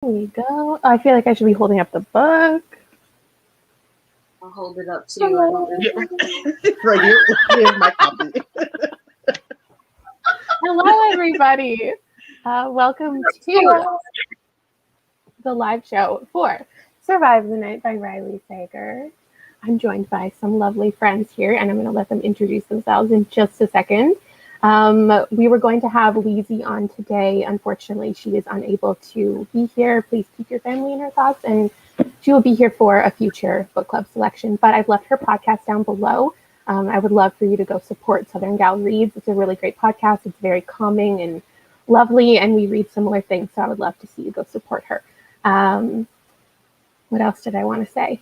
There we go. I feel like I should be holding up the book. I'll hold it up too. I don't Right here. Here's my copy. Hello, everybody. Welcome to the live show for Survive the Night by Riley Sager. I'm joined by some lovely friends here, and I'm going to let them introduce themselves in just a second. We were going to have Lizzie on today. Unfortunately, she is unable to be here. Please keep your family in her thoughts, and she will be here for a future book club selection. But I've left her podcast down below. I would love for you to go support Southern Gal Reads. It's a really great podcast. It's very calming and lovely, and we read similar things, so I would love to see you go support her. What else did I want to say?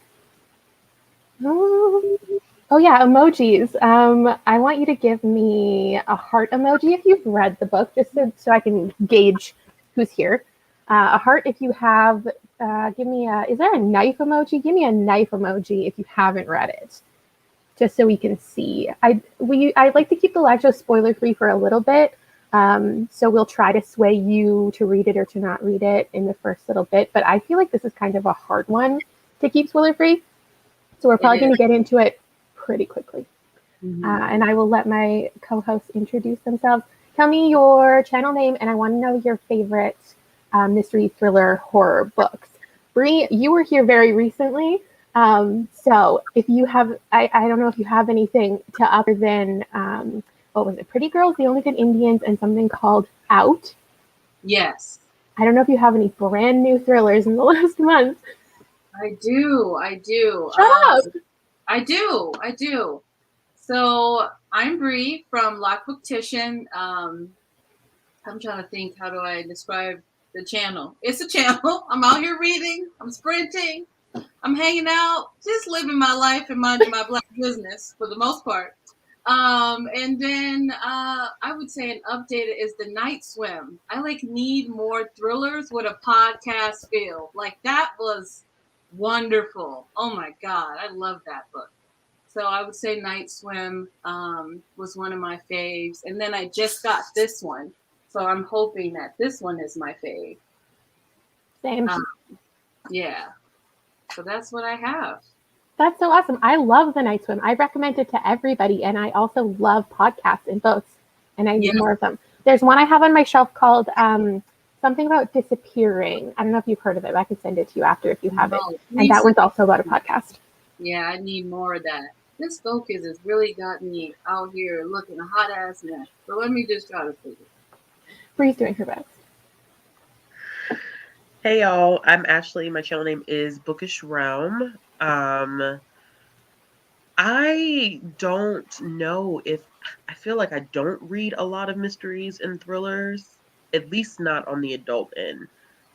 Oh yeah, emojis. I want you to give me a heart emoji if you've read the book, just so I can gauge who's here. A heart if you have. Give me a. Is there a knife emoji? Give me a knife emoji if you haven't read it, just so we can see. I'd like to keep the live show spoiler free for a little bit. So we'll try to sway you to read it or to not read it in the first little bit. But I feel like this is kind of a hard one to keep spoiler free. So we're probably going to get into it pretty quickly. Mm-hmm. And I will let my co-hosts introduce themselves. Tell me your channel name, and I want to know your favorite mystery thriller horror books. Bree, you were here very recently. So if you have, I don't know if you have anything to other than, what was it? Pretty Girls, The Only Good Indians, and something called Out. Yes. I don't know if you have any brand new thrillers in the last month. I do. Shut up. I do. So I'm Bree from Lockbooktition. I'm trying to think, how do I describe the channel? It's a channel. I'm out here reading. I'm sprinting. I'm hanging out, just living my life and minding my Black business for the most part. And then I would say an update is the Night Swim. I need more thrillers with a podcast feel. Like, that was wonderful. Oh my God, I love that book. So I would say Night Swim was one of my faves. And then I just got this one. So I'm hoping that this one is my fave. Same. Yeah. So that's what I have. That's so awesome. I love The Night Swim. I recommend it to everybody, and I also love podcasts and books, and I need more of them. There's one I have on my shelf called something about disappearing. I don't know if you've heard of it, but I can send it to you after if you have it. And that one's also about a podcast. Yeah, I need more of that. This focus has really got me out here looking a hot ass mess. So let me just try to figure it. Bree's doing her best. Hey y'all, I'm Ashley. My channel name is Bookish Realm. I don't know if I feel like I don't read a lot of mysteries and thrillers, at least not on the adult end.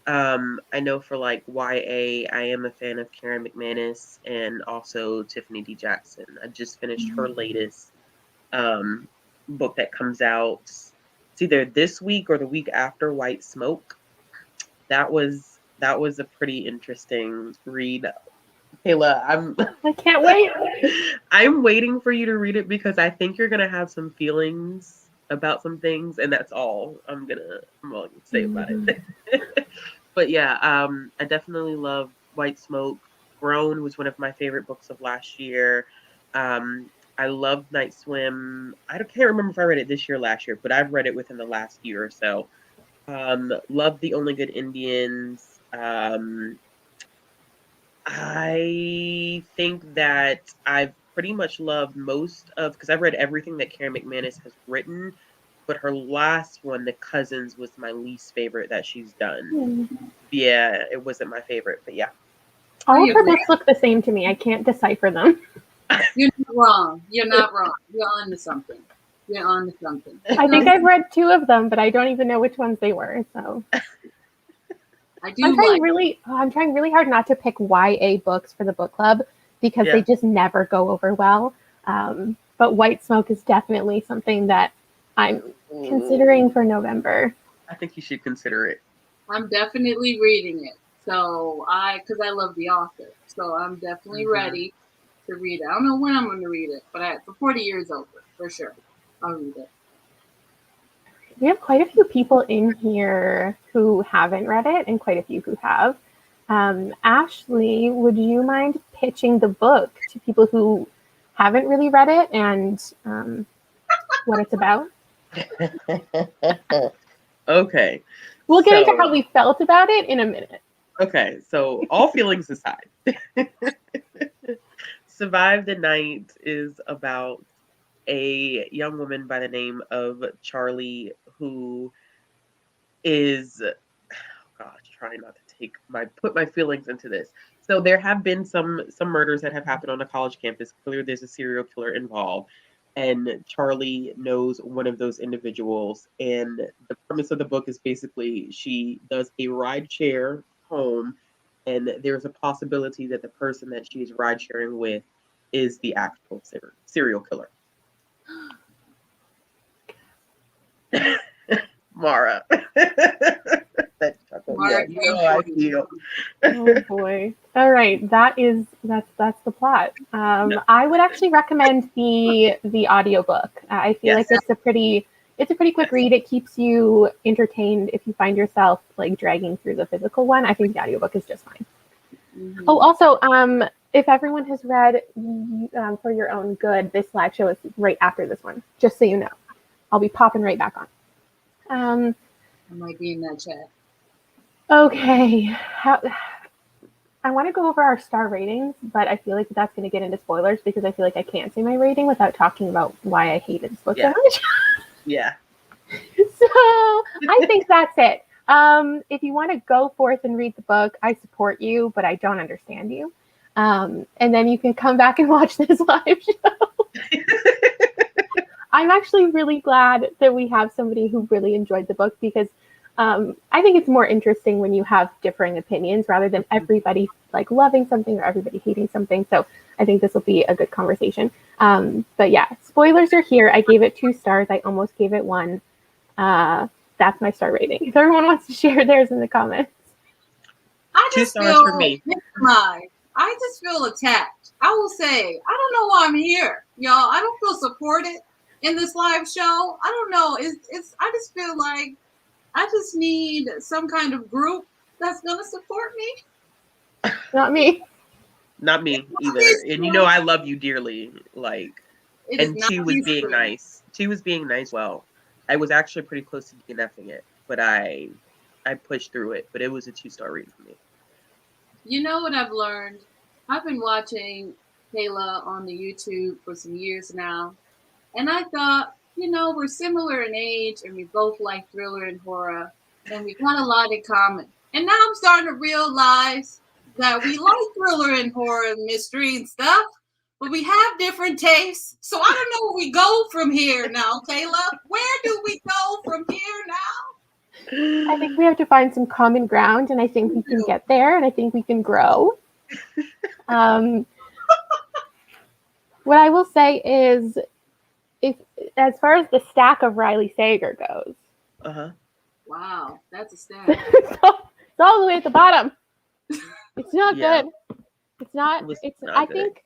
I know for like YA, I am a fan of Karen McManus and also Tiffany D. Jackson. I just finished her latest book that comes out. It's either this week or the week after, White Smoke. That was a pretty interesting read. Kayla, I can't wait. I'm waiting for you to read it because I think you're gonna have some feelings about some things, and that's all I'm gonna say about it. But yeah, I definitely love White Smoke. Grown was one of my favorite books of last year. I loved Night Swim. I can't remember if I read it this year or last year, but I've read it within the last year or so. Love The Only Good Indians. I think that I've pretty much loved most of, because I've read everything that Karen McManus has written, but her last one, The Cousins, was my least favorite that she's done. Yeah, it wasn't my favorite, but yeah. All of her books look the same to me. I can't decipher them. You're not wrong. You're on to something. I think I've read 2 of them, but I don't even know which ones they were. So I'm trying really hard not to pick YA books for the book club because they just never go over well. But White Smoke is definitely something that I'm considering for November. I think you should consider it. I'm definitely reading it. So because I love the author. So I'm definitely ready to read it. I don't know when I'm going to read it, but before the year's over, for sure, I'll read it. We have quite a few people in here who haven't read it and quite a few who have. Ashley, would you mind pitching the book to people who haven't really read it and what it's about? Okay. We'll get into how we felt about it in a minute. Okay, so all feelings aside, Survive the Night is about a young woman by the name of Charlie who is, oh gosh, trying not to put my feelings into this. So there have been some murders that have happened on a college campus. Clearly there's a serial killer involved. And Charlie knows one of those individuals. And the premise of the book is basically she does a ride share home, and there's a possibility that the person that she's ride sharing with is the actual serial killer. Mara. Margaret, I feel. Oh boy. All right. That's the plot. I would actually recommend the audiobook. I feel like it's a pretty quick read. It keeps you entertained if you find yourself like dragging through the physical one. I think the audiobook is just fine. Mm-hmm. Oh, also, if everyone has read For Your Own Good, this live show is right after this one, just so you know. I'll be popping right back on. I might be in that chat. Okay. I want to go over our star ratings, but I feel like that's going to get into spoilers because I feel like I can't say my rating without talking about why I hated this book so much. Yeah. So I think that's it. If you want to go forth and read the book, I support you, but I don't understand you. And then you can come back and watch this live show. I'm actually really glad that we have somebody who really enjoyed the book because I think it's more interesting when you have differing opinions rather than everybody like loving something or everybody hating something. So I think this will be a good conversation. But yeah, spoilers are here. I gave it 2 stars. I almost gave it 1. That's my star rating. If everyone wants to share theirs in the comments. I just 2 stars for me. I just feel attacked. I will say, I don't know why I'm here, y'all. I don't feel supported in this live show. I don't know. I just feel like I just need some kind of group that's gonna support me. Not me. Not me either. And you know I love you dearly. Like, and she was being nice. She was being nice. Well, I was actually pretty close to DNFing it, but I pushed through it. But it was a 2-star read for me. You know what I've learned? I've been watching Kayla on the YouTube for some years now, and I thought, you know, we're similar in age, and we both like thriller and horror, and we've got a lot in common. And now I'm starting to realize that we like thriller and horror and mystery and stuff, but we have different tastes. So I don't know where we go from here now, Kayla. Where do we go from here now? I think we have to find some common ground, and I think we can get there, and I think we can grow. What I will say is, if as far as the stack of Riley Sager goes, wow, that's a stack. It's all the way at the bottom. It's not good. It's not. I think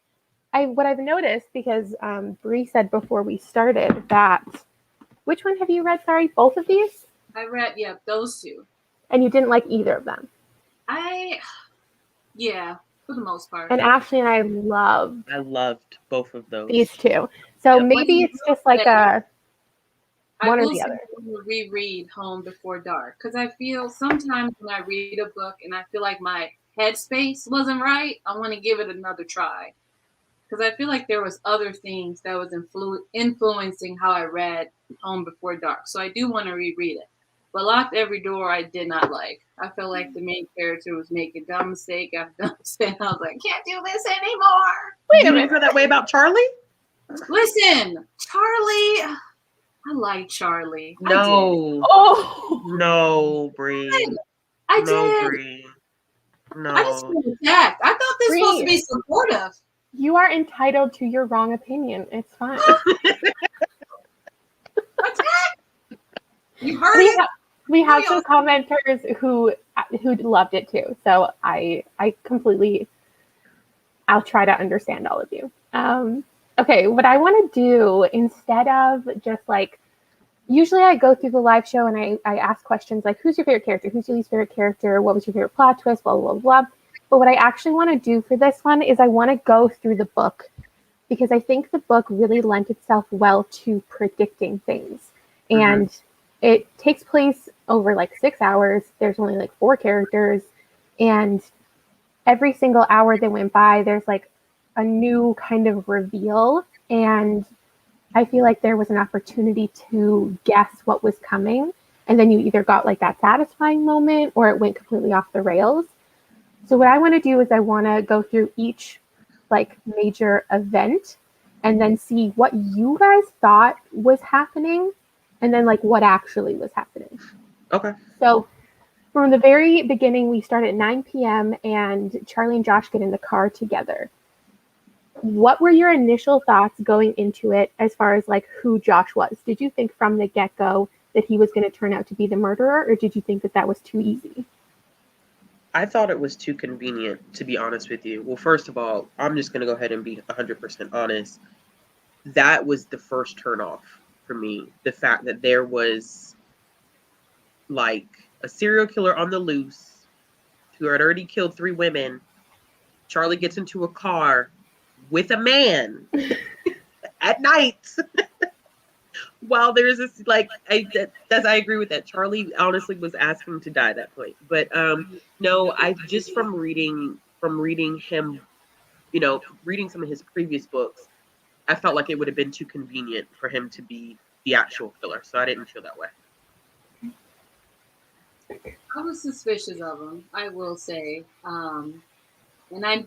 what I've noticed because Bree said before we started that. Which one have you read? Sorry, both of these. I read those 2. And you didn't like either of them. For the most part. And Ashley and I loved both of those. These 2. So maybe it's just like one or the other. I will reread Home Before Dark because I feel sometimes when I read a book and I feel like my headspace wasn't right, I want to give it another try because I feel like there was other things that was influencing how I read Home Before Dark. So I do want to reread it. But Locked Every Door I did not like. I felt like the main character was making dumb mistake after dumb mistake. I was like, can't do this anymore. Wait a minute. You didn't feel that way about Charlie? Listen, Charlie, I like Charlie. No. No, Bree. I did. Bree. No. I just feel attacked. I thought this was supposed to be supportive. You are entitled to your wrong opinion. It's fine. You heard it. We have some commenters who loved it too. So I'll try to understand all of you. Okay, what I want to do instead of just like usually I go through the live show and I ask questions like, who's your favorite character? Who's your least favorite character? What was your favorite plot twist? Blah, blah, blah, blah. But what I actually want to do for this one is I want to go through the book because I think the book really lent itself well to predicting things. And it takes place over like 6 hours. There's only like 4 characters. And every single hour that went by, there's like a new kind of reveal. And I feel like there was an opportunity to guess what was coming. And then you either got like that satisfying moment or it went completely off the rails. So what I want to do is I want to go through each like major event and then see what you guys thought was happening and then like what actually was happening. Okay. So from the very beginning, we start at 9 p.m. and Charlie and Josh get in the car together. What were your initial thoughts going into it as far as like who Josh was? Did you think from the get-go that he was going to turn out to be the murderer, or did you think that that was too easy? I thought it was too convenient, to be honest with you. Well, first of all, I'm just going to go ahead and be 100% honest. That was the first turnoff for me. The fact that there was like a serial killer on the loose who had already killed 3 women. Charlie gets into a car with a man at night. While there's this like, I agree with that. Charlie honestly was asking to die at that point. But no, I just from reading him, you know, reading some of his previous books, I felt like it would have been too convenient for him to be the actual killer. So I didn't feel that way. I was suspicious of him, I will say. And I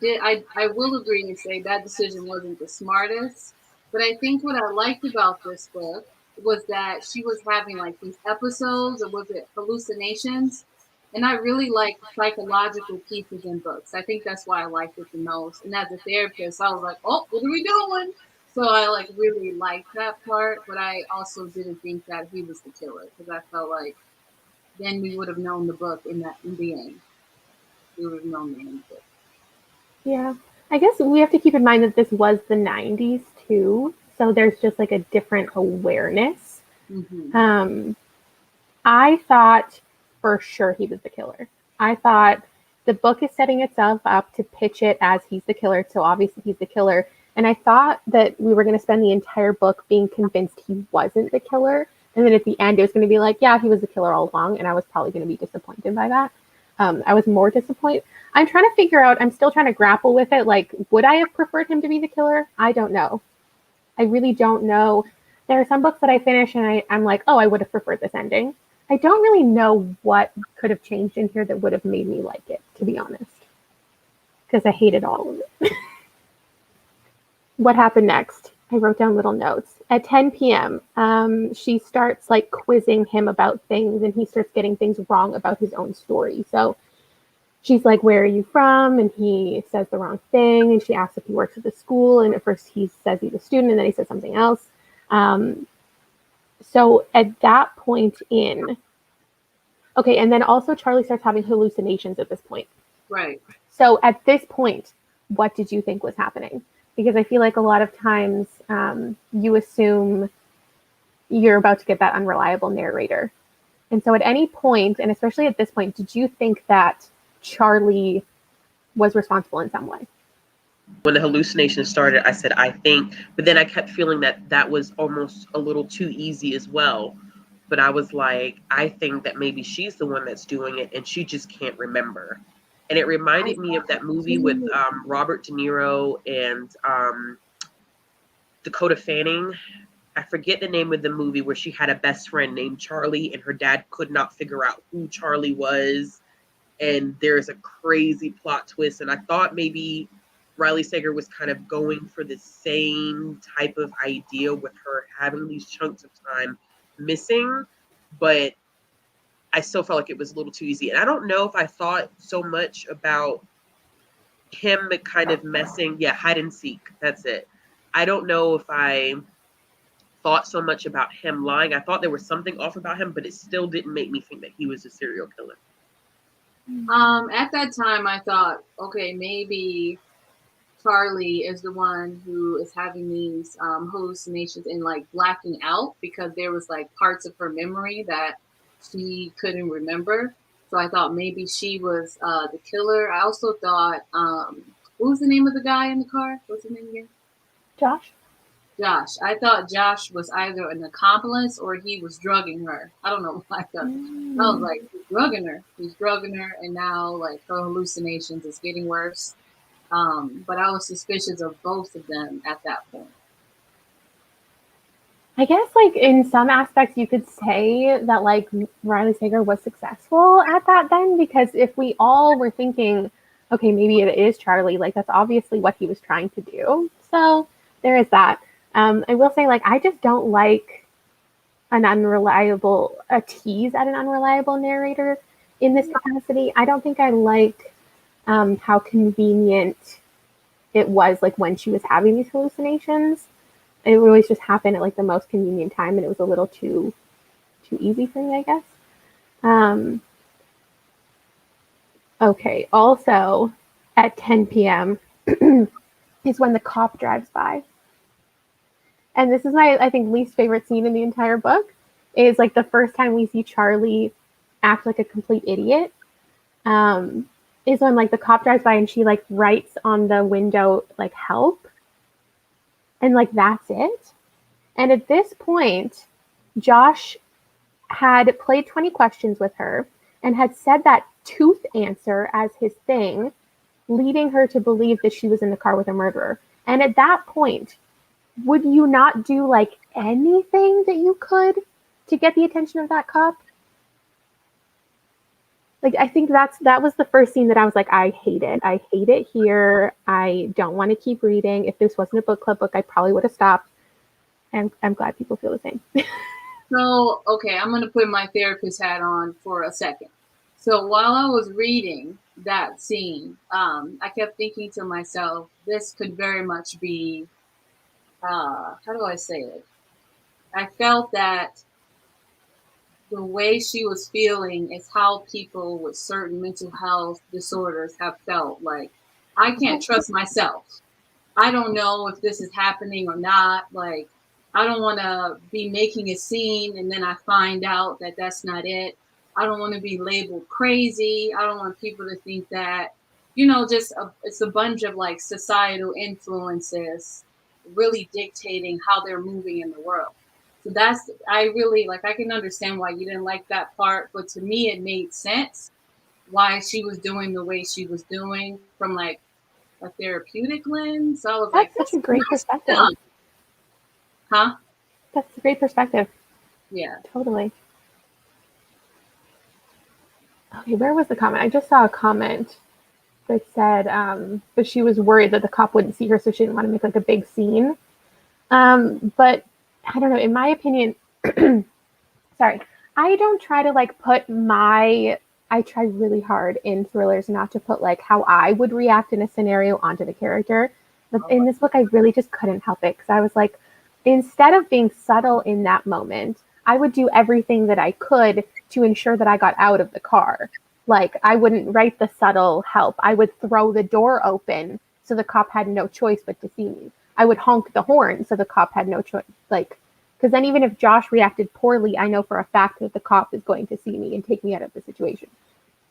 will agree and say that decision wasn't the smartest. But I think what I liked about this book was that she was having like these episodes, or was it hallucinations? And I really like psychological pieces in books. I think that's why I liked it the most. And as a therapist, I was like, oh, what are we doing? So I like really liked that part, but I also didn't think that he was the killer because I felt like then we would have known the book in the end. We would have known the end. Yeah. I guess we have to keep in mind that this was the 90s too. So there's just like a different awareness. I thought for sure he was the killer. I thought the book is setting itself up to pitch it as he's the killer. So obviously he's the killer. And I thought that we were going to spend the entire book being convinced he wasn't the killer. And then at the end, it was going to be like, yeah, he was the killer all along. And I was probably going to be disappointed by that. I was more disappointed. I'm trying to figure out, I'm still trying to grapple with it. Like, would I have preferred him to be the killer? I don't know. I really don't know. There are some books that I finish and I'm like, oh, I would have preferred this ending. I don't really know what could have changed in here that would have made me like it, to be honest. Because I hated all of it. What happened next? I wrote down little notes. At 10 p.m., she starts like quizzing him about things and he starts getting things wrong about his own story. So she's like, where are you from? And he says the wrong thing. And she asks if he works at the school. And at first he says he's a student and then he says something else. So at that point okay, and then also Charlie starts having hallucinations at this point. Right. So at this point, what did you think was happening? Because I feel like a lot of times you assume you're about to get that unreliable narrator. And so at any point, and especially at this point, did you think that Charlie was responsible in some way? When the hallucination started, I said, I think, but then I kept feeling that was almost a little too easy as well. But I was like, I think that maybe she's the one that's doing it and she just can't remember. And it reminded me of that movie with Robert De Niro and Dakota Fanning. I forget the name of the movie where she had a best friend named Charlie and her dad could not figure out who Charlie was. And there's a crazy plot twist. And I thought maybe Riley Sager was kind of going for the same type of idea with her having these chunks of time missing. But I still felt like it was a little too easy. And I don't know if I thought so much about him kind of messing. Yeah, hide and seek. That's it. I don't know if I thought so much about him lying. I thought there was something off about him, but it still didn't make me think that he was a serial killer. At that time, I thought, okay, maybe Charlie is the one who is having these hallucinations and like blacking out because there was like parts of her memory that she couldn't remember. So I thought maybe she was the killer. I also thought, what was the name of the guy in the car? What's his name again? Josh? Josh. I thought Josh was either an accomplice or he was drugging her. I don't know why I thought. I was like, he's drugging her. He's drugging her, and now like her hallucinations is getting worse. But I was suspicious of both of them at that point. I guess, like, in some aspects, you could say that, like, Riley Sager was successful at that then, because if we all were thinking, okay, maybe it is Charlie, like, that's obviously what he was trying to do. So there is that. I will say, like, I just don't like a tease at an unreliable narrator in this capacity. I don't think I like how convenient it was, like, when she was having these hallucinations. It always just happened at like the most convenient time, and it was a little too easy for me, I guess. Okay. Also, at 10 p.m. is when the cop drives by, and this is my, I think, least favorite scene in the entire book. Is like the first time we see Charlie act like a complete idiot. Is when like the cop drives by and she like writes on the window like help. And like that's it. And at this point, Josh had played 20 questions with her and had said that tooth answer as his thing, leading her to believe that she was in the car with a murderer. And at that point, would you not do like anything that you could to get the attention of that cop? Like, I think that was the first scene that I was like, I hate it. I hate it here. I don't want to keep reading. If this wasn't a book club book, I probably would have stopped. And I'm glad people feel the same. So, okay, I'm going to put my therapist hat on for a second. So while I was reading that scene, I kept thinking to myself, this could very much be, how do I say it? I felt that the way she was feeling is how people with certain mental health disorders have felt. Like, I can't trust myself. I don't know if this is happening or not. Like, I don't want to be making a scene and then I find out that that's not it. I don't want to be labeled crazy. I don't want people to think that, it's a bunch of like societal influences really dictating how they're moving in the world. So I really like, I can understand why you didn't like that part, but to me, it made sense why she was doing the way she was doing from like a therapeutic lens. So I was like, that's such a great perspective. Done. Huh? That's a great perspective. Yeah. Totally. Okay, where was the comment? I just saw a comment that said, but she was worried that the cop wouldn't see her, so she didn't want to make like a big scene. But I don't know, in my opinion, sorry, I don't try to like I try really hard in thrillers not to put like how I would react in a scenario onto the character. But in this book, I really just couldn't help it because I was like, instead of being subtle in that moment, I would do everything that I could to ensure that I got out of the car. Like, I wouldn't write the subtle help. I would throw the door open so the cop had no choice but to see me. I would honk the horn so the cop had no choice. Like, because then even if Josh reacted poorly, I know for a fact that the cop is going to see me and take me out of the situation.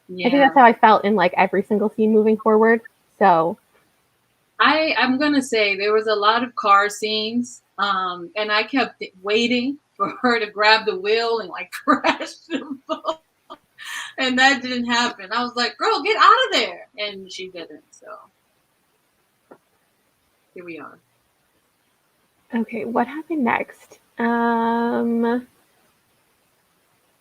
Yeah. I think that's how I felt in like every single scene moving forward. So I'm going to say there was a lot of car scenes. And I kept waiting for her to grab the wheel and like crash the boat. And that didn't happen. I was like, girl, get out of there. And she didn't. So here we are. Okay, what happened next?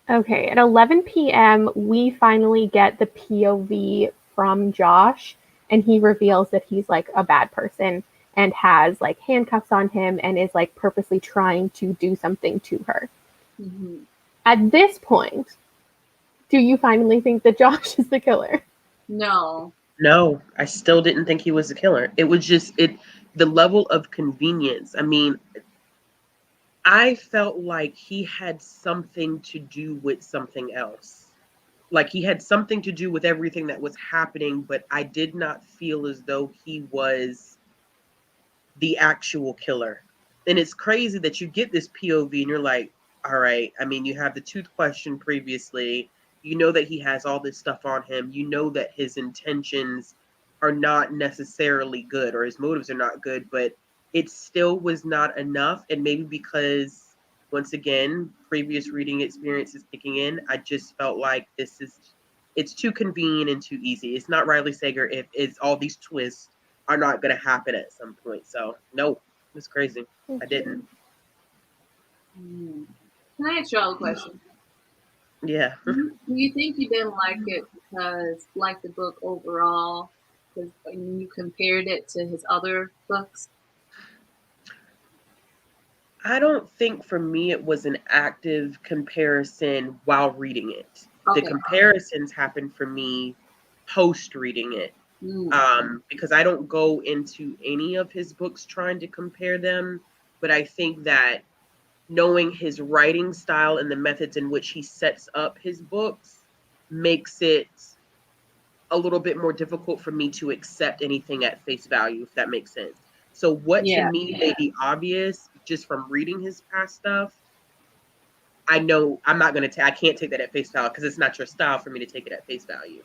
Okay, at 11 p.m., we finally get the POV from Josh, and he reveals that he's like a bad person and has like handcuffs on him and is like purposely trying to do something to her. Mm-hmm. At this point, do you finally think that Josh is the killer? No, I still didn't think he was the killer. It was just the level of convenience. I mean, I felt like he had something to do with something else. Like he had something to do with everything that was happening, but I did not feel as though he was the actual killer. And it's crazy that you get this POV and you're like, all right, I mean, you have the tooth question previously. You know that he has all this stuff on him. You know that his intentions are not necessarily good or his motives are not good, but it still was not enough. And maybe because, once again, previous reading experience is kicking in, I just felt like it's too convenient and too easy. It's not Riley Sager if it's all these twists are not going to happen at some point. So, no, it was crazy. I didn't. Can I ask y'all a question? Yeah. Do you think you didn't like it because, like the book overall, because when you compared it to his other books? I don't think for me it was an active comparison while reading it. The Okay. comparisons happened for me post reading it. Because I don't go into any of his books trying to compare them, but I think that knowing his writing style and the methods in which he sets up his books makes it a little bit more difficult for me to accept anything at face value, if that makes sense. So what to me may be obvious just from reading his past stuff, I know I'm not going to I can't take that at face value because it's not your style for me to take it at face value.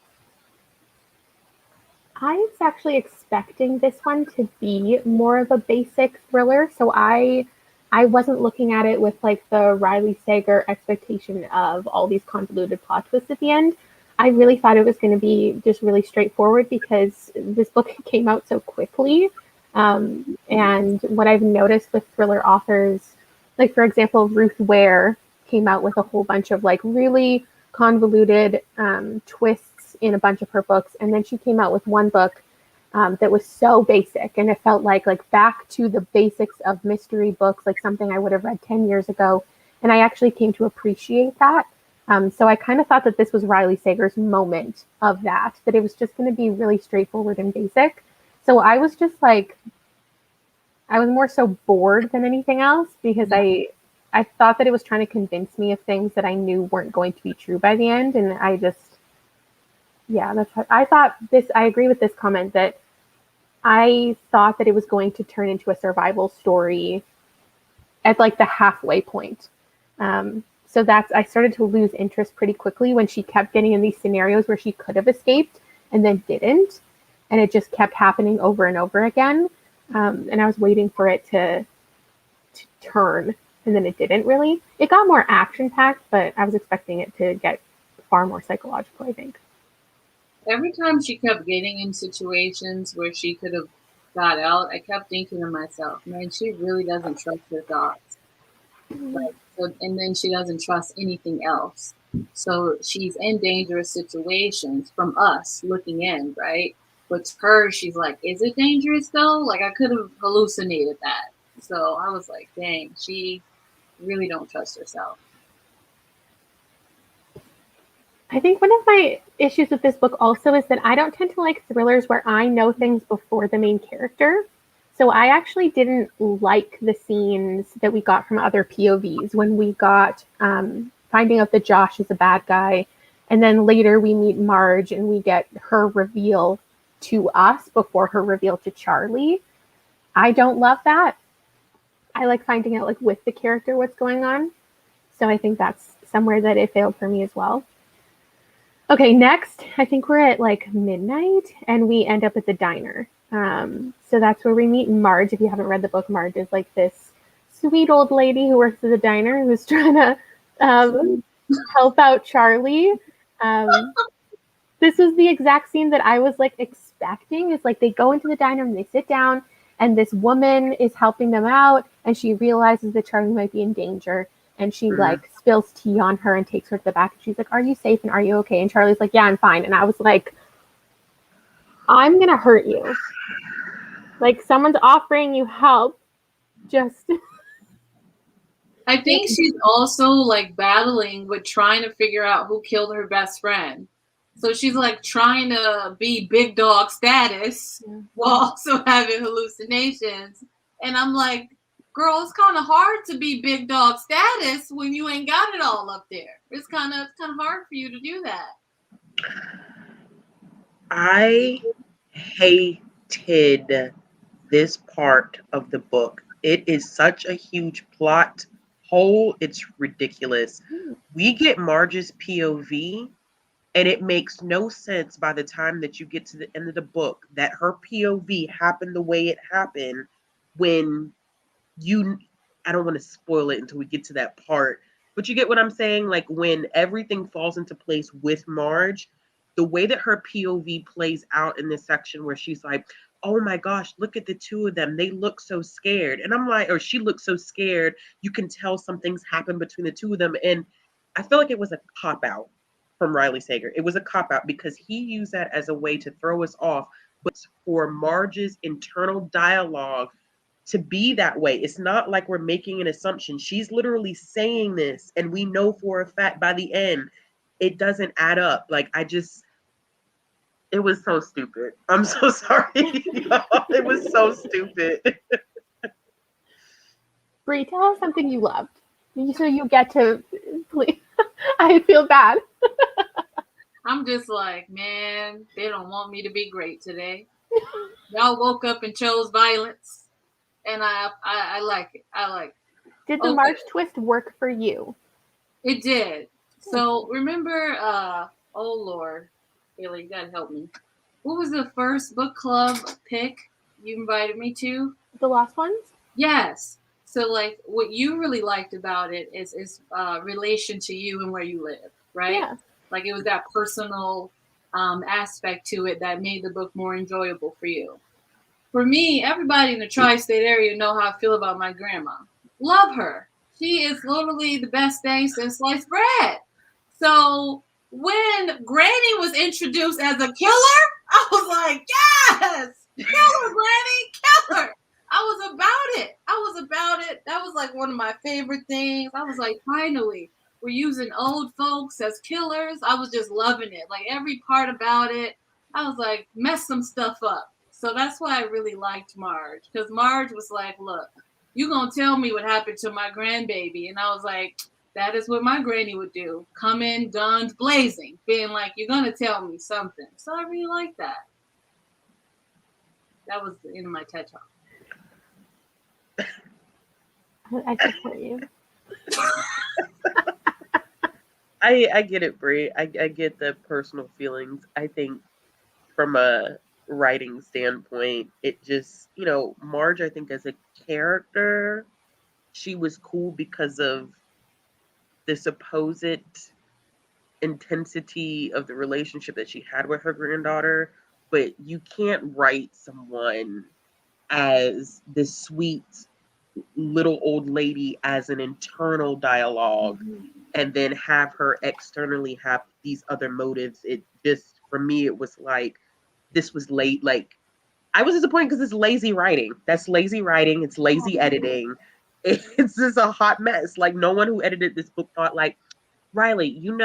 I was actually expecting this one to be more of a basic thriller, so I wasn't looking at it with like the Riley Sager expectation of all these convoluted plot twists at the end. I really thought it was going to be just really straightforward because this book came out so quickly. And what I've noticed with thriller authors, like for example, Ruth Ware came out with a whole bunch of like really convoluted twists in a bunch of her books, and then she came out with one book that was so basic, and it felt like back to the basics of mystery books, like something I would have read 10 years ago, and I actually came to appreciate that. So I kind of thought that this was Riley Sager's moment of that it was just going to be really straightforward and basic. So I was just like, I was more so bored than anything else because I thought that it was trying to convince me of things that I knew weren't going to be true by the end, and I just, yeah, that's how I thought this. I agree with this comment that I thought that it was going to turn into a survival story at like the halfway point. So I started to lose interest pretty quickly when she kept getting in these scenarios where she could have escaped and then didn't. And it just kept happening over and over again. And I was waiting for it to turn, and then it didn't really. It got more action packed, but I was expecting it to get far more psychological, I think. Every time she kept getting in situations where she could have got out, I kept thinking to myself, man, she really doesn't trust her thoughts. Like, so, and then she doesn't trust anything else. So she's in dangerous situations from us looking in, right? But to her, she's like, is it dangerous though? Like I could have hallucinated that. So I was like, dang, she really don't trust herself. I think one of my issues with this book also is that I don't tend to like thrillers where I know things before the main character. So I actually didn't like the scenes that we got from other POVs when we got finding out that Josh is a bad guy. And then later we meet Marge and we get her reveal to us before her reveal to Charlie. I don't love that. I like finding out like with the character what's going on. So I think that's somewhere that it failed for me as well. Okay, next, I think we're at like midnight and we end up at the diner. So that's where we meet Marge. If you haven't read the book, Marge is like this sweet old lady who works at the diner who's trying to help out Charlie. This was the exact scene that I was like expecting. Is like they go into the diner and they sit down and this woman is helping them out and she realizes that Charlie might be in danger. And she like spills tea on her and takes her to the back. And she's like, are you safe and are you okay? And Charlie's like, yeah, I'm fine. And I was like, I'm going to hurt you. Like someone's offering you help. Just. I think she's also like battling with trying to figure out who killed her best friend. So she's like trying to be big dog status while also having hallucinations. And I'm like, girl, it's kind of hard to be big dog status when you ain't got it all up there. It's kind of hard for you to do that. I hated this part of the book. It is such a huge plot hole. It's ridiculous. We get Marge's POV, and it makes no sense by the time that you get to the end of the book that her POV happened the way it happened when you, I don't want to spoil it until we get to that part, but you get what I'm saying? Like when everything falls into place with Marge, the way that her POV plays out in this section where she's like, oh my gosh, look at the two of them. They look so scared. And I'm like, or she looks so scared. You can tell something's happened between the two of them. And I feel like it was a cop out from Riley Sager. It was a cop out because he used that as a way to throw us off. But for Marge's internal dialogue to be that way, it's not like we're making an assumption. She's literally saying this, and we know for a fact by the end, it doesn't add up. Like, it was so stupid. I'm so sorry. It was so stupid. Brie, tell us something you loved. So you get to, please. I feel bad. I'm just like, man, they don't want me to be great today. Y'all woke up and chose violence, and I like it. I like it. Did the Marge twist work for you? It did. So remember, oh Lord, Haley, you gotta help me. What was the first book club pick you invited me to? The last ones? Yes. So like what you really liked about it is relation to you and where you live, right? Yeah. Like it was that personal aspect to it that made the book more enjoyable for you. For me, everybody in the tri-state area know how I feel about my grandma. Love her. She is literally the best thing since sliced bread. So when Granny was introduced as a killer, I was like, yes, kill her, Granny, kill her. I was about it. That was like one of my favorite things. I was like, finally, we're using old folks as killers. I was just loving it. Like every part about it, I was like, mess some stuff up. So that's why I really liked Marge. Because Marge was like, look, you gonna tell me what happened to my grandbaby. And I was like, that is what my granny would do. Come in, guns blazing, being like, you're gonna tell me something. So I really like that. That was the end of my TED Talk. I support you. I get it, Brie. I get the personal feelings. I think from a writing standpoint, it just, Marge, I think as a character, she was cool because of the supposed intensity of the relationship that she had with her granddaughter. But you can't write someone as this sweet little old lady as an internal dialogue and then have her externally have these other motives. It just, for me, it was like, this was late. Like, I was disappointed because it's lazy writing. That's lazy writing. It's lazy editing. It's just a hot mess. Like, no one who edited this book thought, like, Riley, you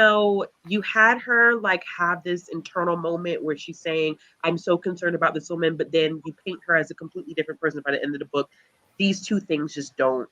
had her like have this internal moment where she's saying, I'm so concerned about this woman, but then you paint her as a completely different person by the end of the book. These two things just don't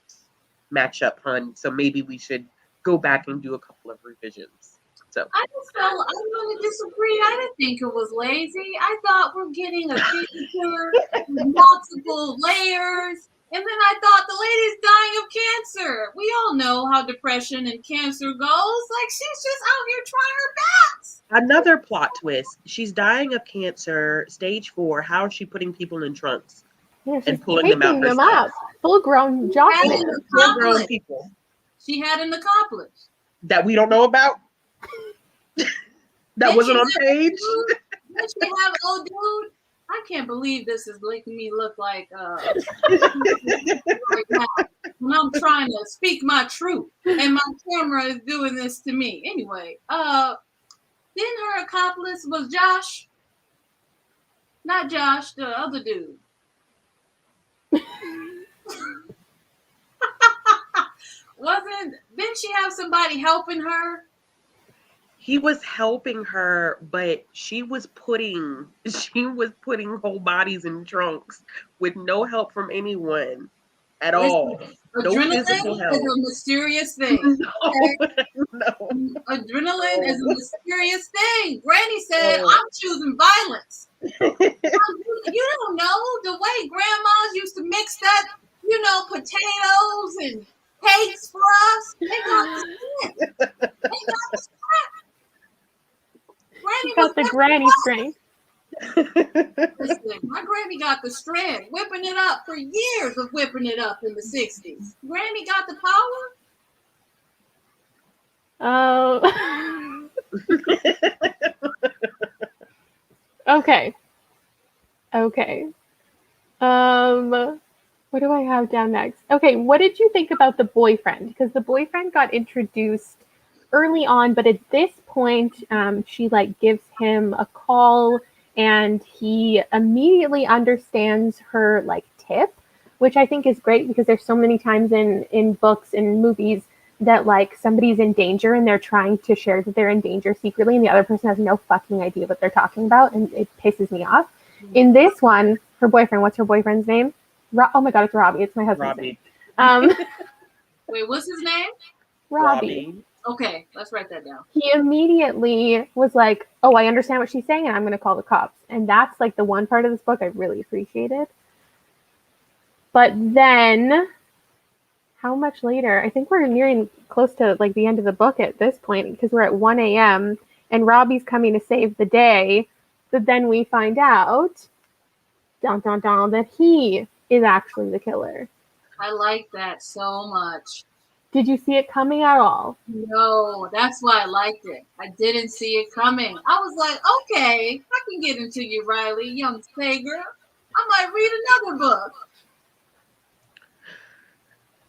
match up, hun. So maybe we should go back and do a couple of revisions. So I just felt, I'm going to disagree. I didn't think it was lazy. I thought we're getting a picture with multiple layers. And then I thought the lady's dying of cancer. We all know how depression and cancer goes. Like, she's just out here trying her best. Another plot twist. She's dying of cancer, stage 4. How is she putting people in trunks? Yeah, and pulling them out up. Full-grown jockey. Full-grown people. She had an accomplice. That we don't know about? That wasn't on page? Did she have old dude? I can't believe this is making me look like right now, when I'm trying to speak my truth and my camera is doing this to me. Anyway, then her accomplice was Josh. Not Josh, the other dude. Didn't she have somebody helping her? He was helping her, but she was putting whole bodies in trunks with no help from anyone at all. Adrenaline is a mysterious thing. No. Adrenaline is a mysterious thing. Granny said, I'm choosing violence. You don't know. the way grandmas used to mix that, potatoes and cakes for us. They got the strength. They got the strength. Granny Got the granny strength. Listen, my granny got the strength, whipping it up for years of whipping it up in the 60s. Granny got the power. Oh. Okay. What do I have down next? Okay, what did you think about the boyfriend? Because the boyfriend got introduced early on, but at this point, she gives him a call, and he immediately understands her tip, which I think is great because there's so many times in books and movies that somebody's in danger and they're trying to share that they're in danger secretly, and the other person has no fucking idea what they're talking about, and it pisses me off. In this one, her boyfriend, what's her boyfriend's name? Oh my god, it's Robbie. It's my husband's name. Wait, what's his name? Robbie. Okay, let's write that down. He immediately was like, oh, I understand what she's saying, and I'm going to call the cops. And that's the one part of this book I really appreciated. But then, how much later? I think we're nearing close to the end of the book at this point, because we're at 1 a.m. and Robbie's coming to save the day. But then we find out, that he is actually the killer. I like that so much. Did you see it coming at all? No, that's why I liked it. I didn't see it coming. I was like, okay, I can get into you, Riley, young Sager. I might read another book.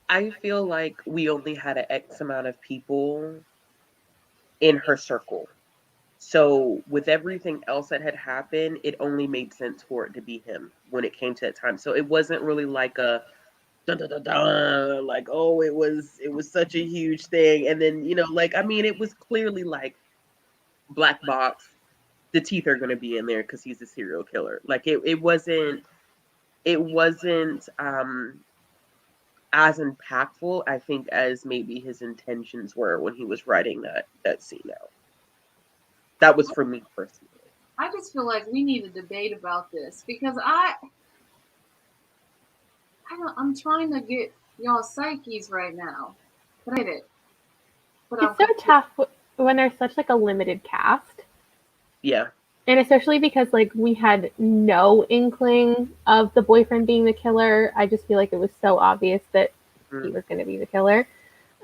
I feel like we only had an X amount of people in her circle. So with everything else that had happened, it only made sense for it to be him when it came to that time. So it wasn't really like a oh, it was such a huge thing. And then, it was clearly black box, the teeth are going to be in there because he's a serial killer. It wasn't as impactful, I think, as maybe his intentions were when he was writing that scene out. That was for me personally. I just feel like we need a debate about this because I'm trying to get y'all's psyches right now. But I did. It's so tough when there's such a limited cast. Yeah. And especially because we had no inkling of the boyfriend being the killer. I just feel like it was so obvious that he was going to be the killer.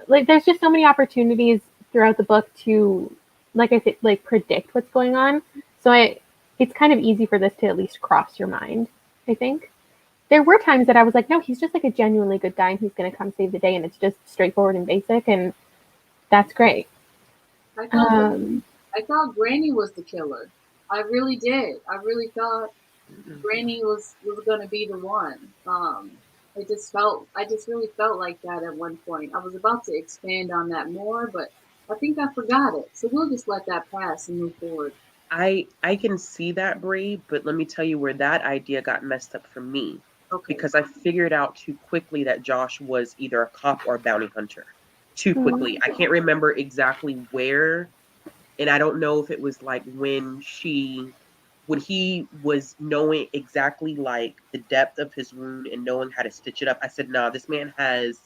There's just so many opportunities throughout the book to, like I said, predict what's going on. So it's kind of easy for this to at least cross your mind, I think. There were times that I was like, no, he's just a genuinely good guy and he's going to come save the day, and it's just straightforward and basic, and that's great. I thought Granny was the killer. I really did. I really thought Granny was going to be the one. I just really felt like that at one point. I was about to expand on that more, but I think I forgot it. So we'll just let that pass and move forward. I can see that, Bree, but let me tell you where that idea got messed up for me. Okay. Because I figured out too quickly that Josh was either a cop or a bounty hunter. Too quickly. I can't remember exactly where, and I don't know if it was when he was knowing exactly the depth of his wound and knowing how to stitch it up. I said, nah, this man has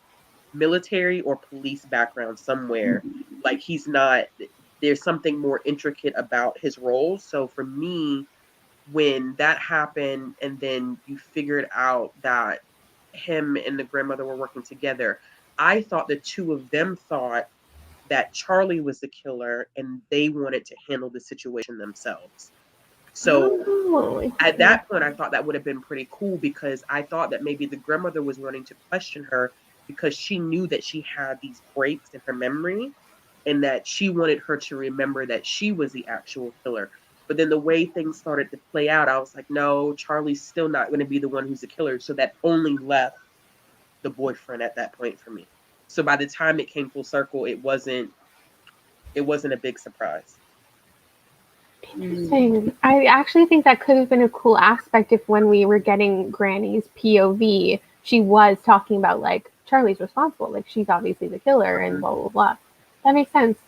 military or police background somewhere. He's not, there's something more intricate about his roles. So for me, when that happened and then you figured out that him and the grandmother were working together, I thought the two of them thought that Charlie was the killer and they wanted to handle the situation themselves. So at that point, I thought that would have been pretty cool because I thought that maybe the grandmother was wanting to question her because she knew that she had these breaks in her memory and that she wanted her to remember that she was the actual killer. But then the way things started to play out, I was like, no, Charlie's still not going to be the one who's the killer. So that only left the boyfriend at that point for me. So by the time it came full circle, it wasn't a big surprise. Interesting. I actually think that could have been a cool aspect if when we were getting Granny's POV, she was talking about Charlie's responsible, she's obviously the killer and blah blah blah. That makes sense.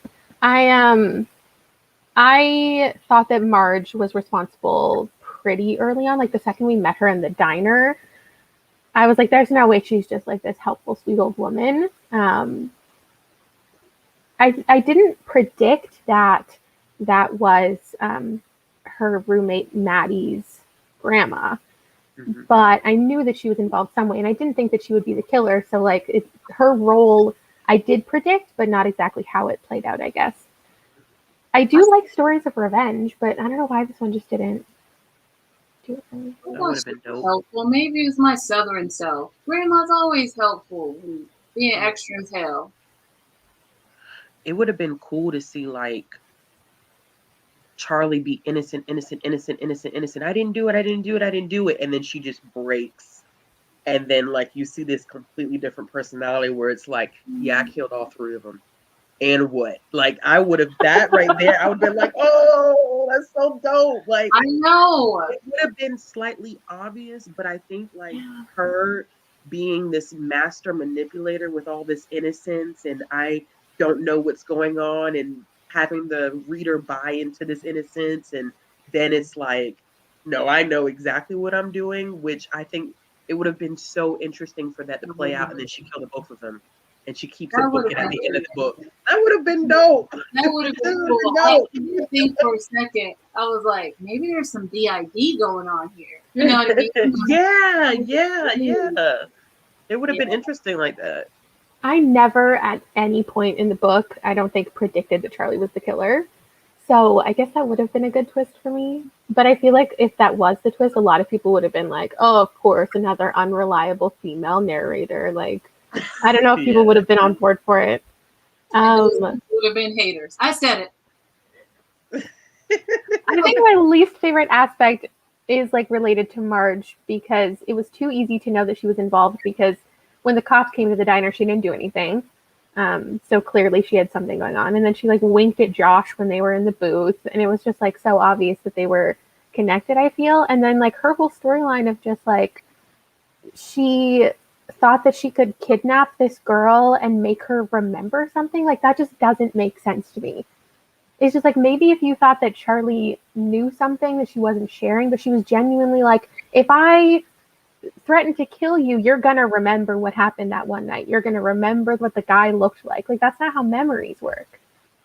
I thought that Marge was responsible pretty early on. Like the second we met her in the diner, I was like, there's no way she's just like this helpful, sweet old woman. I didn't predict that was her roommate Maddie's grandma, but I knew that she was involved some way, and I didn't think that she would be the killer. So like her role, I did predict, but not exactly how it played out, I guess. I do like stories of revenge, but I don't know why this one just didn't do it for me. That would have been dope. Helpful. Maybe it's my southern self. Grandma's always helpful, being extra as hell. It would have been cool to see like Charlie be innocent. I didn't do it. And then she just breaks. And then like you see this completely different personality where it's like, yeah, I killed all three of them. And what? Like I would have that right there. I would have been like, oh, that's so dope. Like I know. It would have been slightly obvious, but I think like her being this master manipulator with all this innocence and I don't know what's going on and having the reader buy into this innocence and then it's like, no, I know exactly what I'm doing, which I think it would have been so interesting for that to play out and then she killed both of them and she keeps the book at the end of the book. That would have been dope. That would have been cool. I think for a second, I was like, maybe there's some DID going on here. You know what I mean? Yeah. It would have been interesting like that. I never at any point in the book, I don't think, predicted that Charlie was the killer. So I guess that would have been a good twist for me. But I feel like if that was the twist, a lot of people would have been like, oh, of course, another unreliable female narrator. Like, I don't know if people would have been on board for it. Would have been haters. I said it. I think my least favorite aspect is like related to Marge because it was too easy to know that she was involved because when the cops came to the diner, she didn't do anything. So clearly she had something going on. And then she like winked at Josh when they were in the booth. And it was just like so obvious that they were connected, I feel. And then like her whole storyline of just like, she thought that she could kidnap this girl and make her remember something. Like that just doesn't make sense to me. It's just like, maybe if you thought that Charlie knew something that she wasn't sharing, but she was genuinely like, if I threatened to kill you, you're gonna remember what happened that one night. You're gonna remember what the guy looked like. Like that's not how memories work.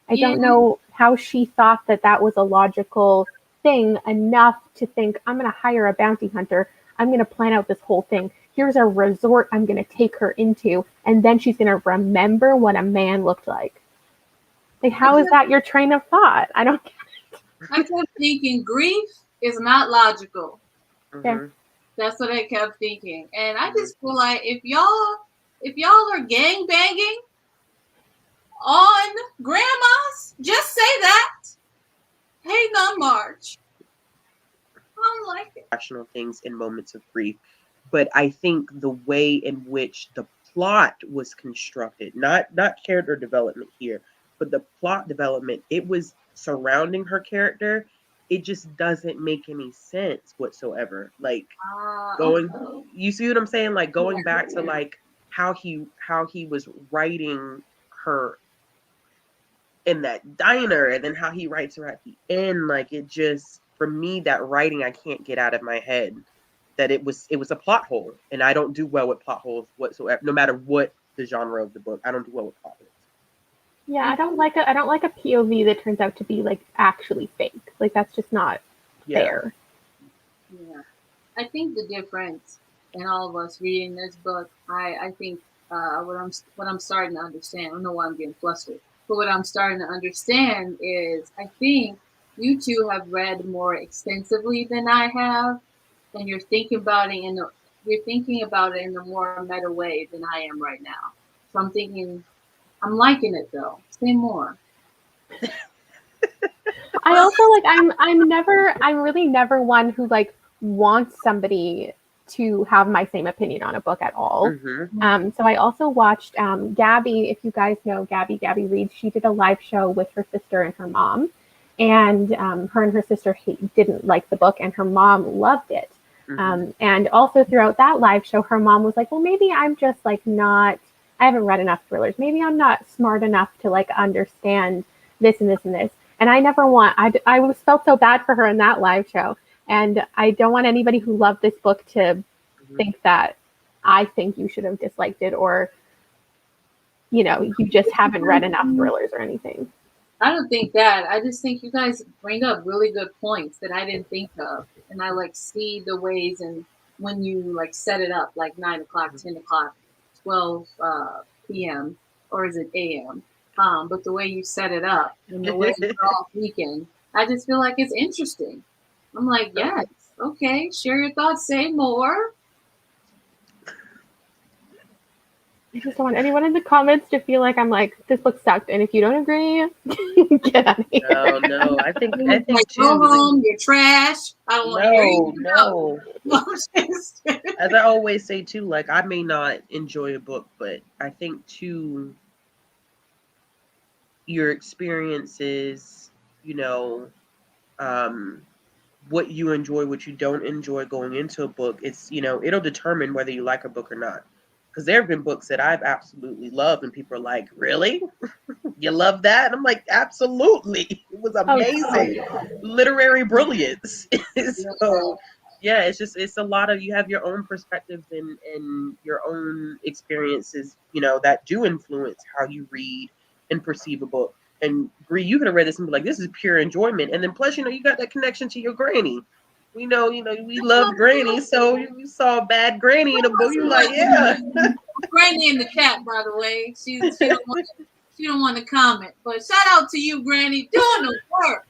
I don't know how she thought that that was a logical thing enough to think, I'm gonna hire a bounty hunter. I'm gonna plan out this whole thing. Here's a resort I'm gonna take her into, and then she's gonna remember what a man looked like. Like, how is that your train of thought? I don't get it. I kept thinking grief is not logical. Yeah. That's what I kept thinking. And I just feel like if y'all are gang banging on grandmas, just say that. Hey, not Marge. I don't like it. Rational things in moments of grief. But I think the way in which the plot was constructed, not character development here, but the plot development, it was surrounding her character. It just doesn't make any sense whatsoever. Like you see what I'm saying? Like going back to like how he was writing her in that diner and then how he writes her at the end. Like it just, for me, that writing, I can't get out of my head that it was a plot hole. And I don't do well with plot holes whatsoever, no matter what the genre of the book. I don't do well with plot holes. Yeah, I don't like a POV that turns out to be like actually fake. Like that's just not fair. Yeah, I think the difference in all of us reading this book, I think what I'm starting to understand. I don't know why I'm getting flustered, but what I'm starting to understand is I think you two have read more extensively than I have, and you're thinking about it in a more meta way than I am right now. So I'm thinking. I'm liking it though. Say more. I also like I'm really never one who like wants somebody to have my same opinion on a book at all. So I also watched Gabby, if you guys know Gabby Reed, she did a live show with her sister and her mom. And her and her sister didn't like the book and her mom loved it. And also throughout that live show, her mom was like, well, maybe I'm just like I haven't read enough thrillers. Maybe I'm not smart enough to like understand this and this and this. And I never I felt so bad for her in that live show And I don't want anybody who loved this book to think that I think you should have disliked it, or, you know, you just haven't read enough thrillers or anything. I don't think that. I just think you guys bring up really good points that I didn't think of. And I like see the ways and when you like set it up, like 9 o'clock, 10 o'clock, 12 p.m. or is it a.m.? But the way you set it up and the way you're all weekend, I just feel like it's interesting. I'm like, yes, okay, share your thoughts, say more. I just don't want anyone in the comments to feel like I'm like, this book sucked, and if you don't agree, get out of here. No, I think Like, too. go home, you're trash. I don't want to hear you. No. As I always say too, like I may not enjoy a book, but I think too, your experiences, you know, what you enjoy, what you don't enjoy going into a book, it's, you know, it'll determine whether you like a book or not. Because there have been books that I've absolutely loved, and people are like, "Really? You love that?" And I'm like, "Absolutely! It was amazing, literary brilliance." So, yeah, it's a lot of, you have your own perspectives and your own experiences, you know, that do influence how you read and perceive a book. And Bree, you could have read this and be like, "This is pure enjoyment." And then plus, you know, you got that connection to your granny. We know, we love Granny, so you saw a bad Granny in a book. You're like, yeah. Granny in the chat, by the way. She don't want to comment, but shout out to you, Granny, doing the work.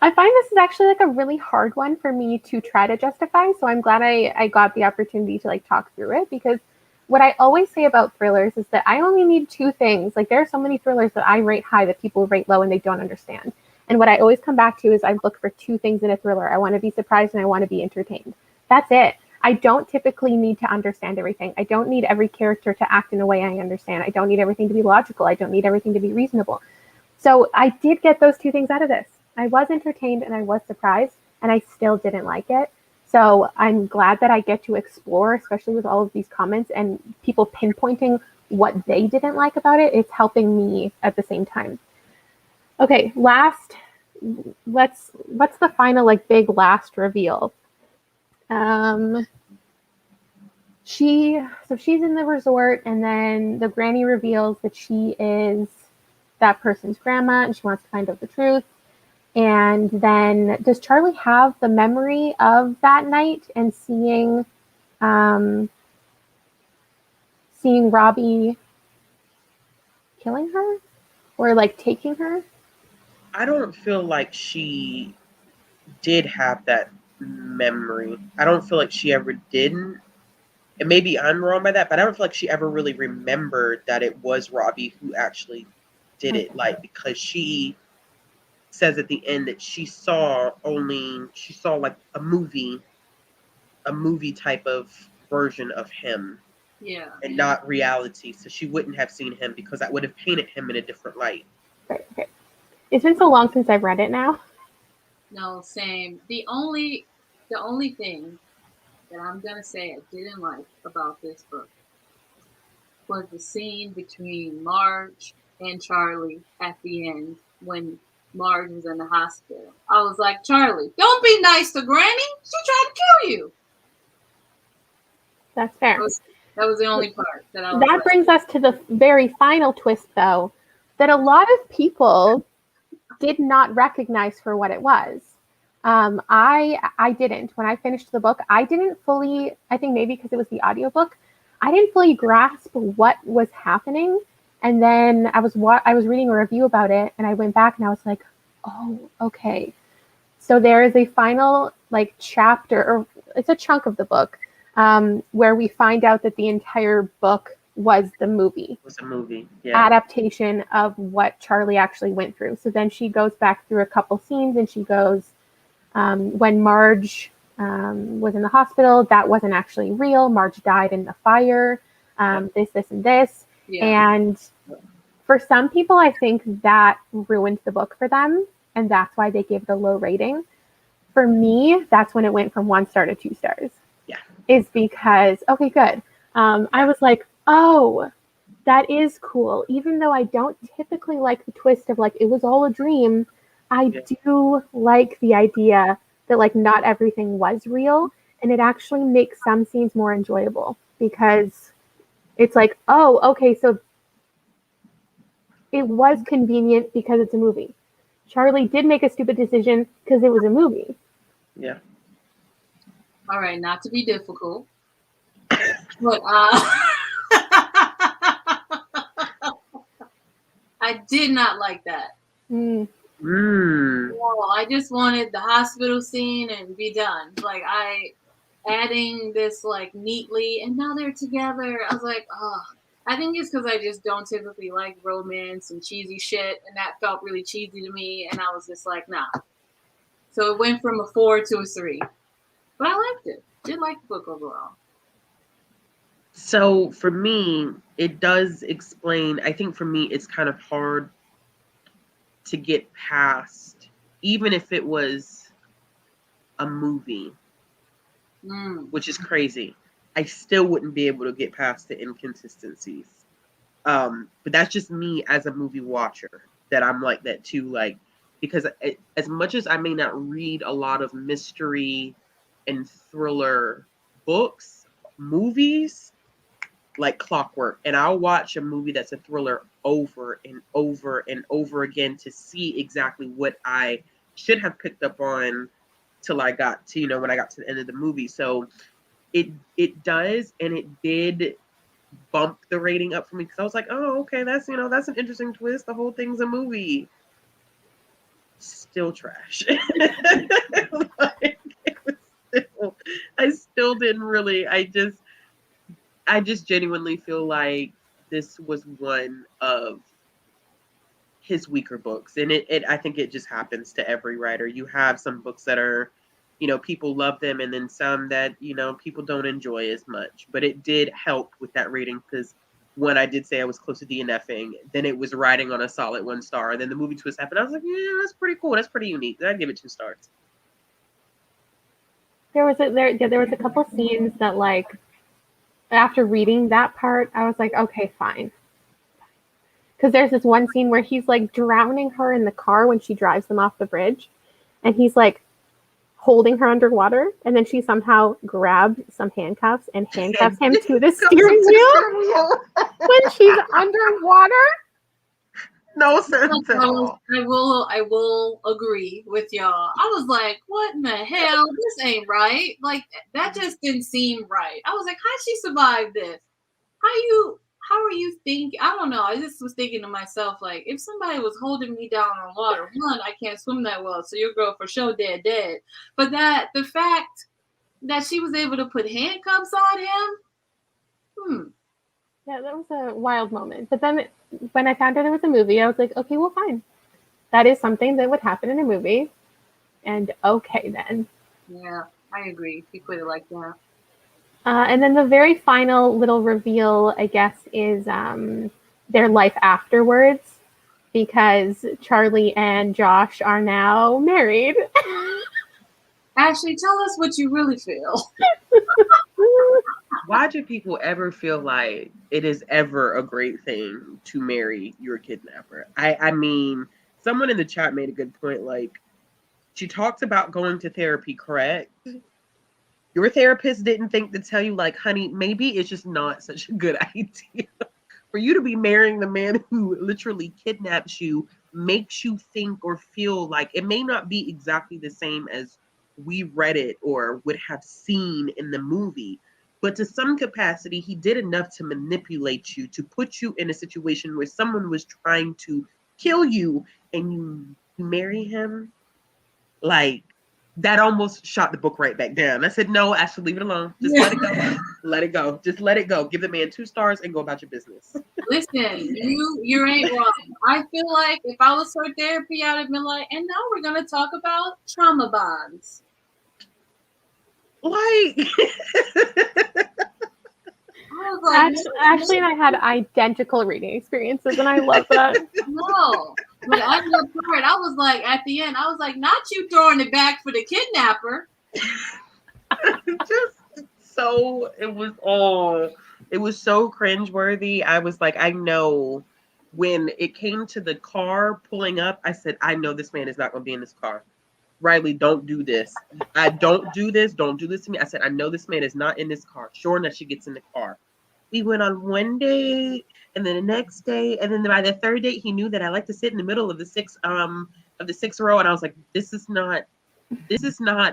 I find this is actually like a really hard one for me to try to justify. So I'm glad I got the opportunity to like talk through it, because what I always say about thrillers is that I only need two things. Like, there are so many thrillers that I rate high that people rate low and they don't understand. And what I always come back to is I look for two things in a thriller. I want to be surprised and I want to be entertained. That's it. I don't typically need to understand everything. I don't need every character to act in a way I understand. I don't need everything to be logical. I don't need everything to be reasonable. So I did get those two things out of this. I was entertained and I was surprised, and I still didn't like it. So I'm glad that I get to explore, especially with all of these comments and people pinpointing what they didn't like about it. It's helping me at the same time. Okay, what's the final like big last reveal? She's in the resort, and then the granny reveals that she is that person's grandma and she wants to find out the truth. And then does Charlie have the memory of that night and seeing Robbie killing her or like taking her? I don't feel like she did have that memory. I don't feel like she ever didn't. And maybe I'm wrong by that, but I don't feel like she ever really remembered that it was Robbie who actually did it. Like, because she says at the end that she saw like a movie type of version of him. Yeah. And not reality. So she wouldn't have seen him because that would have painted him in a different light. Right, okay. It's been so long since I've read it now. No, same. The only thing that I'm gonna say I didn't like about this book was the scene between Marge and Charlie at the end when Marge was in the hospital. I was like, Charlie, don't be nice to Granny. She tried to kill you. That's fair. That was the only part that I was That brings us to the very final twist, though, that a lot of people did not recognize for what it was. I didn't. When I finished the book, I didn't fully, I think maybe because it was the audiobook, I didn't fully grasp what was happening. And then I was reading a review about it, and I went back and I was like, oh, okay. So there is a final like chapter, or it's a chunk of the book, where we find out that the entire book was the movie. It was a movie, yeah. Adaptation of what Charlie actually went through. So then she goes back through a couple scenes, and she goes, when Marge was in the hospital, that wasn't actually real. Marge died in the fire, this, and this. Yeah. And for some people, I think that ruined the book for them, and that's why they gave it a low rating. For me, that's when it went from 1 star to 2 stars. Yeah. Is because, okay, good. I was like, oh, that is cool. Even though I don't typically like the twist of like, it was all a dream, I do like the idea that like not everything was real, and it actually makes some scenes more enjoyable because it's like, oh, okay, so it was convenient because it's a movie. Charlie did make a stupid decision because it was a movie. Yeah. All right, not to be difficult, but I did not like that. Mm. No, I just wanted the hospital scene and be done. Like adding this like neatly, and now they're together. I was like, oh. I think it's because I just don't typically like romance and cheesy shit, and that felt really cheesy to me, and I was just like, nah. So it went from a 4 to a 3, but I liked it. Did like the book overall. So for me, it does explain. I think for me, it's kind of hard to get past, even if it was a movie, which is crazy. I still wouldn't be able to get past the inconsistencies. But that's just me as a movie watcher, that I'm like that too. Like, because as much as I may not read a lot of mystery and thriller books, movies, like clockwork, and I'll watch a movie that's a thriller over and over and over again to see exactly what I should have picked up on till I got to, when I got to the end of the movie. So it does, and it did bump the rating up for me because I was like, oh, okay, that's that's an interesting twist. The whole thing's a movie. Still trash. Like, I still didn't really. I just genuinely feel like this was one of his weaker books, and it I think it just happens to every writer. You have some books that are, people love them, and then some that people don't enjoy as much. But it did help with that rating because when I did say I was close to DNFing, then it was riding on a solid 1 star, and then the movie twist happened. I was like, yeah, that's pretty cool. That's pretty unique. I'd give it 2 stars. There was a couple scenes that like after reading that part, I was like, okay, fine. Because there's this one scene where he's like drowning her in the car when she drives them off the bridge, and he's like holding her underwater, and then she somehow grabbed some handcuffs and handcuffs him to the steering wheel when she's underwater. No sense at all. I will agree with y'all. I was like, what in the hell? This ain't right. Like, that just didn't seem right. I was like, how'd she survive this? How are you thinking? I don't know. I just was thinking to myself, like, if somebody was holding me down on water, one, I can't swim that well, so your girl for sure dead. But the fact that she was able to put handcuffs on him, Yeah, that was a wild moment. But then when I found out it was a movie, I was like, okay, well, fine. That is something that would happen in a movie. And okay, then. Yeah, I agree. He put it like that. And then the very final little reveal, I guess, is their life afterwards, because Charlie and Josh are now married. Ashley, tell us what you really feel. Why do people ever feel like it is ever a great thing to marry your kidnapper? I mean, someone in the chat made a good point. Like, she talks about going to therapy, correct? Your therapist didn't think to tell you, like, honey, maybe it's just not such a good idea for you to be marrying the man who literally kidnaps you, makes you think or feel like it may not be exactly the same as we read it or would have seen in the movie. But to some capacity, he did enough to manipulate you, to put you in a situation where someone was trying to kill you and you marry him. Like, that almost shot the book right back down. I said, no, Ashley, leave it alone. Just let it go. Let it go. Just let it go. Give the man 2 stars and go about your business. Listen, you ain't wrong. I feel like if I was her therapy, I'd have been like, and now we're going to talk about trauma bonds. Like, Ashley and I had identical reading experiences, and I love that. No, but on your part, I was like, at the end, I was like, not you throwing it back for the kidnapper. Just so, it was so cringeworthy. I was like, I know when it came to the car pulling up, I said, I know this man is not going to be in this car. Riley, don't do this. I don't do this. Don't do this to me. I said, I know this man is not in this car. Sure enough, she gets in the car. We went on one date, and then the next day, and then by the third date, he knew that I like to sit in the middle of the sixth row, and I was like, this is not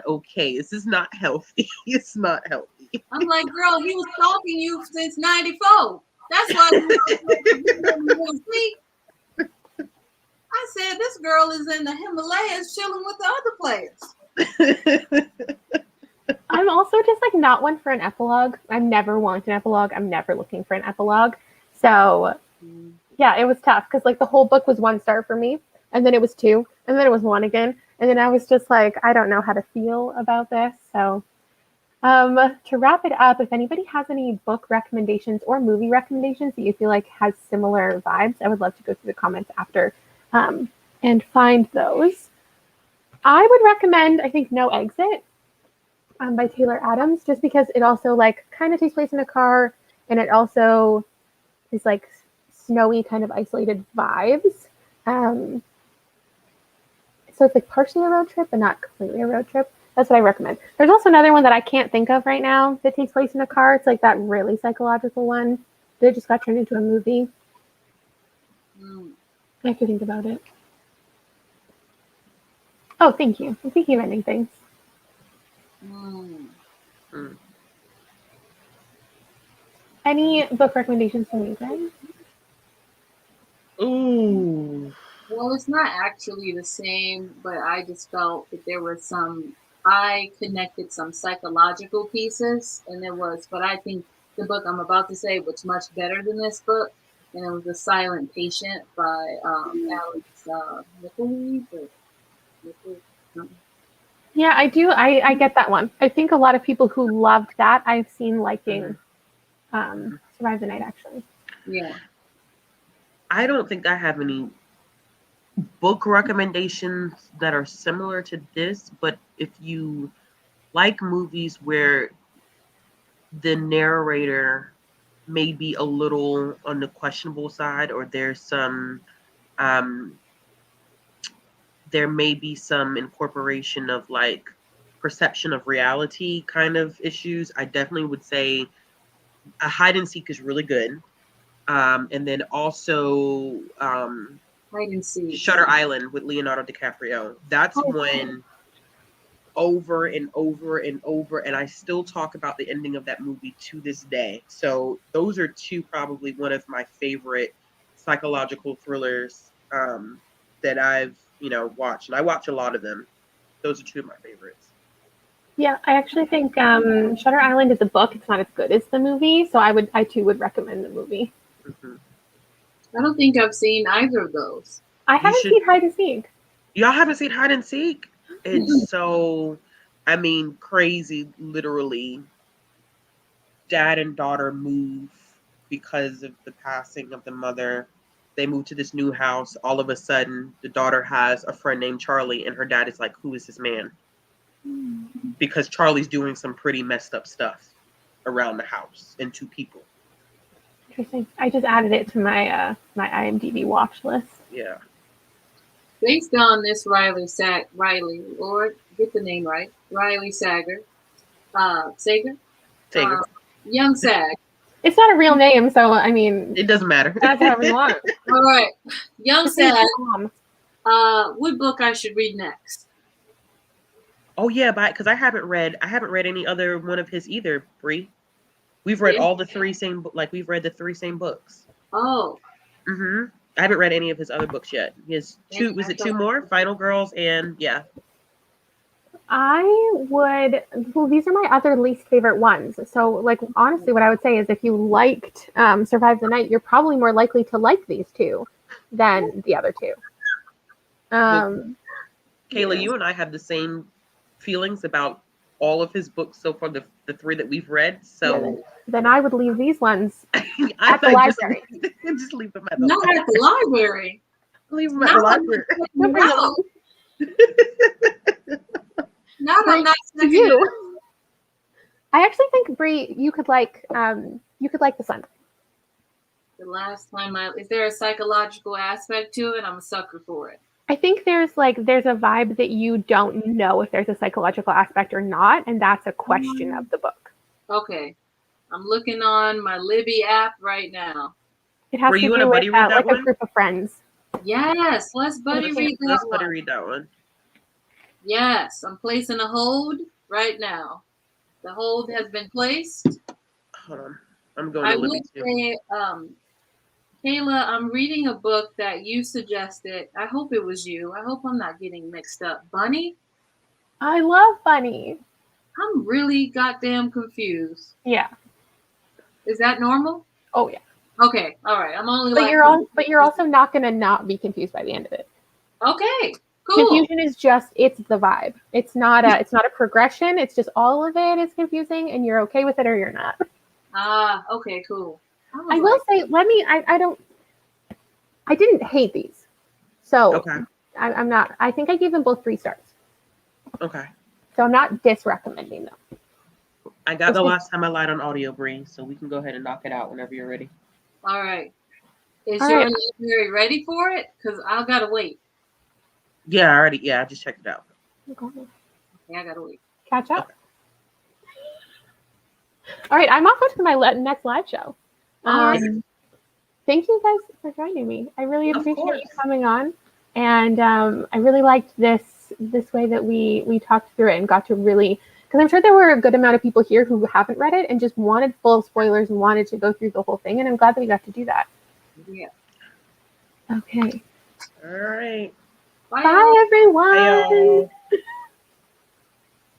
okay. This is not healthy. It's not healthy. I'm like, girl, he was stalking you since '94. That's why see. I said, this girl is in the Himalayas chilling with the other players. I'm also just like not one for an epilogue. I never want an epilogue. I'm never looking for an epilogue. So yeah, it was tough because like the whole book was 1 star for me, and then it was 2, and then it was 1 again, and then I was just like, I don't know how to feel about this. So to wrap it up, if anybody has any book recommendations or movie recommendations that you feel like has similar vibes, I would love to go through the comments after and find those. I would recommend, I think, No Exit by Taylor Adams, just because it also like kind of takes place in a car, and it also is like snowy kind of isolated vibes. So it's like partially a road trip, but not completely a road trip. That's what I recommend. There's also another one that I can't think of right now that takes place in a car. It's like that really psychological one that just got turned into a movie. I have to think about it. Oh, thank you. I'm thinking of ending things. Any book recommendations from you guys? Ooh. Well, it's not actually the same, but I just felt that there were I connected some psychological pieces, and but I think the book I'm about to say was much better than this book, and it was The Silent Patient by Alex Nichols. Yeah, I do. I get that one. I think a lot of people who loved that I've seen liking Survive the Night, actually. Yeah. I don't think I have any book recommendations that are similar to this, but if you like movies where the narrator may be a little on the questionable side, or there's some there may be some incorporation of like perception of reality kind of issues, I definitely would say A Hide and Seek is really good. And then also Hide and Seek. Shutter Island with Leonardo DiCaprio. That's when over and over and over, and I still talk about the ending of that movie to this day. So those are two probably one of my favorite psychological thrillers that I've watched, and I watch a lot of them. Those are two of my favorites. Yeah, I actually think Shutter Island is a book. It's not as good as the movie, so I too would recommend the movie. Mm-hmm. I don't think I've seen either of those. I haven't seen Hide and Seek. Y'all haven't seen Hide and Seek? It's so, crazy. Literally, dad and daughter move because of the passing of the mother. They move to this new house. All of a sudden, the daughter has a friend named Charlie, and her dad is like, who is this man? Because Charlie's doing some pretty messed up stuff around the house and to people. Interesting. I just added it to my my IMDb watch list. Yeah. Based on this Riley, Lord, get the name right. Riley Sager. Sager? Young Sag. It's not a real name, so I mean, it doesn't matter. That's however you want. All right. Young Sag. What book I should read next? Oh yeah, because I haven't read any other one of his either, Bree. We've read all the three same we've read the 3 same books. Oh. Mm-hmm. I haven't read any of his other books yet. He has 2, was it 2 more? Final Girls and yeah. These are my other least favorite ones. So like honestly what I would say is if you liked Survive the Night, you're probably more likely to like these 2 than the other 2. Kayla, you and I have the same feelings about all of his books so far, the 3 that we've read. So then I would leave these ones at the library. Just leave them at the Not at the library. Leave them at the library. No. I'm not you. I actually think Bree, you could like The Sun. The last time is there a psychological aspect to it? I'm a sucker for it. I think there's a vibe that you don't know if there's a psychological aspect or not, and that's a question of the book. Okay. I'm looking on my Libby app right now. It has Were to you do and a with buddy read that like one? a group of friends. Yes, let's buddy read that Let's one. buddy read that one. Yes, I'm placing a hold right now. The hold has been placed. Hold on. I'm going I to Libby would too. say, Kayla, I'm reading a book that you suggested. I hope it was you. I hope I'm not getting mixed up. Bunny? I love Bunny. I'm really goddamn confused. Yeah. Is that normal? Oh yeah. Okay. All right. I'm only But you're also not gonna not be confused by the end of it. Okay. Cool. Confusion is just it's the vibe. It's not a progression. It's just all of it is confusing, and you're okay with it or you're not. Okay, cool. I will say, I didn't hate these. So Okay. I'm not, I think I gave them both 3 stars. Okay. So I'm not disrecommending them. I got The Last Time I Lied on audio, Bree, so we can go ahead and knock it out whenever you're ready. All right. Is your library ready for it? Because I've got to wait. Yeah, I just checked it out. Okay, I got to wait. Catch up. Okay. All right, I'm off to my next live show. Thank you guys for joining me. I really appreciate you coming on, and I really liked this way that we talked through it and got to really, because I'm sure there were a good amount of people here who haven't read it and just wanted full spoilers and wanted to go through the whole thing, and I'm glad that we got to do that. Yeah. Okay. All right. Bye everyone. Bye, y'all.